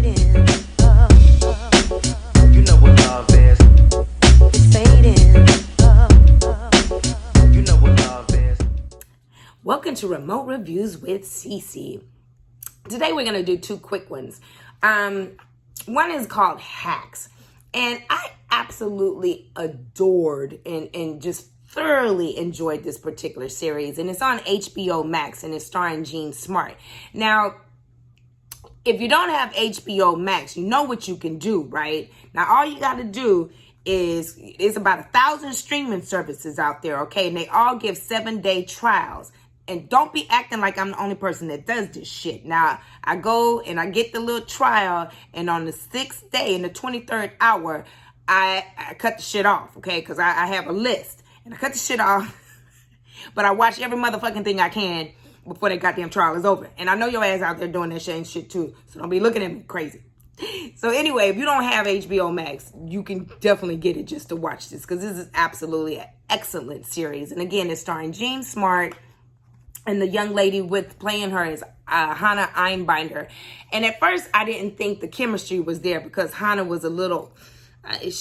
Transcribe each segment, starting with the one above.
fading. You know what love is. It's fading. You know what love is. Welcome to Remote Reviews with CeCe. Today we're going to do two quick ones. One is called Hacks. And I absolutely adored and just thoroughly enjoyed this particular series. And it's on HBO Max and it's starring Jean Smart. Now, if you don't have HBO Max, you know what you can do, right? Now, all you got to do is, it's about 1,000 streaming services out there, okay? And they all give 7-day trials. And don't be acting like I'm the only person that does this shit. Now, I go and I get the little trial, and on the 6th day, in the 23rd hour, I cut the shit off, okay? Because I have a list. And I cut the shit off. But I watch every motherfucking thing I can before the goddamn trial is over. And I know your ass out there doing that shit too. So don't be looking at me crazy. So anyway, if you don't have HBO Max, you can definitely get it just to watch this. Because this is absolutely an excellent series. And again, it's starring Jean Smart. And the young lady with playing her is Hannah Einbinder. And at first, I didn't think the chemistry was there because Hannah was a little... I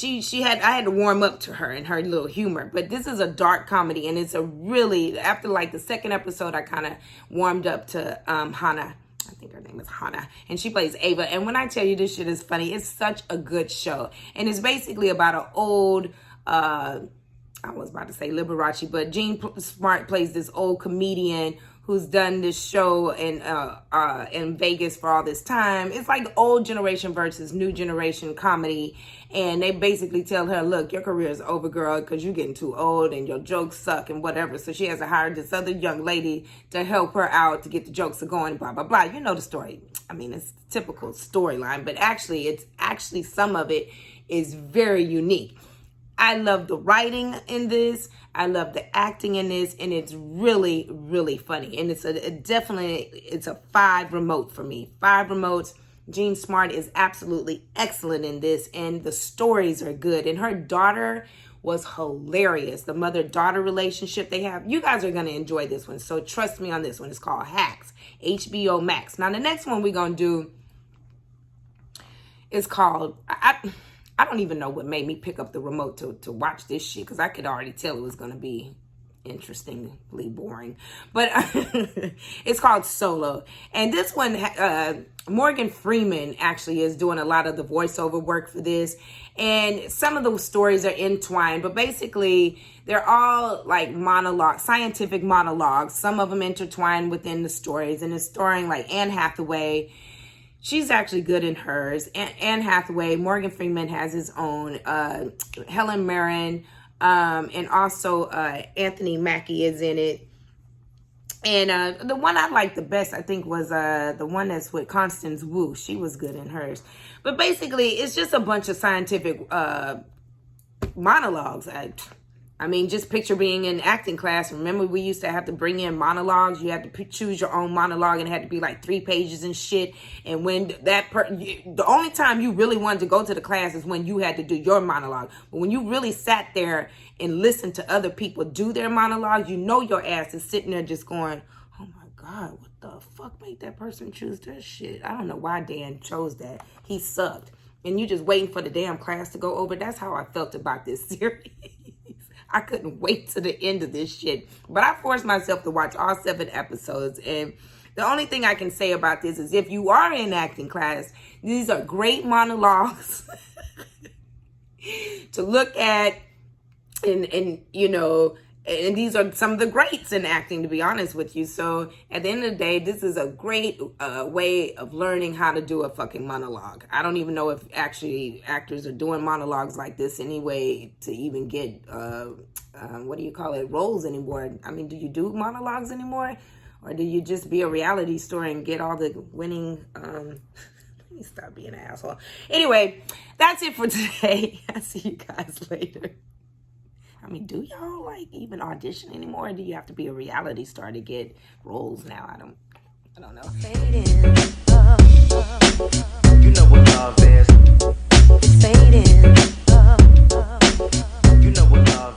had to warm up to her and her little humor. But this is a dark comedy, and it's a really... After like the second episode, I kind of warmed up to Hannah. I think her name is Hannah. And she plays Ava. And when I tell you this shit is funny, it's such a good show. And it's basically about an old... I was about to say Liberace, but Jean Smart plays this old comedian who's done this show in Vegas for all this time. It's like old generation versus new generation comedy. And they basically tell her, look, your career is over, girl, because you're getting too old and your jokes suck and whatever. So she has to hire this other young lady to help her out to get the jokes going, blah, blah, blah. You know the story. I mean, it's typical storyline, but actually, some of it is very unique. I love the writing in this. I love the acting in this, and it's really, really funny. And it's a 5 remote for me. 5 remotes. Jean Smart is absolutely excellent in this, and the stories are good. And her daughter was hilarious. The mother-daughter relationship they have. You guys are going to enjoy this one, so trust me on this one. It's called Hacks, HBO Max. Now, the next one we're going to do is called... I don't even know what made me pick up the remote to watch this shit, because I could already tell it was going to be interestingly boring. But it's called Solo. And this one, Morgan Freeman actually is doing a lot of the voiceover work for this. And some of the stories are entwined, but basically they're all like monologues, scientific monologues. Some of them intertwined within the stories. And it's starring like Anne Hathaway. She's actually good in hers. Anne Hathaway, Morgan Freeman has his own. Helen Mirren, and also Anthony Mackie is in it. And the one I liked the best, I think, was the one that's with Constance Wu. She was good in hers. But basically, it's just a bunch of scientific monologues. I mean, just picture being in acting class. Remember, we used to have to bring in monologues. You had to choose your own monologue, and it had to be like 3 pages and shit. And when the only time you really wanted to go to the class is when you had to do your monologue. But when you really sat there and listened to other people do their monologues, you know your ass is sitting there just going, oh my God, what the fuck made that person choose this shit? I don't know why Dan chose that. He sucked. And you just waiting for the damn class to go over. That's how I felt about this series. I couldn't wait to the end of this shit. But I forced myself to watch all 7 episodes. And the only thing I can say about this is if you are in acting class, these are great monologues to look at. And you know, and these are some of the greats in acting, to be honest with you. So at the end of the day, this is a great way of learning how to do a fucking monologue. I don't even know if actually actors are doing monologues like this anyway to even get, what do you call it, roles anymore. I mean, do you do monologues anymore? Or do you just be a reality star and get all the winning, let me stop being an asshole. Anyway, that's it for today. I'll see you guys later. I mean, do y'all like even audition anymore? Or do you have to be a reality star to get roles now? I don't know. Fading. You know what love is. It's fading. You know what love is.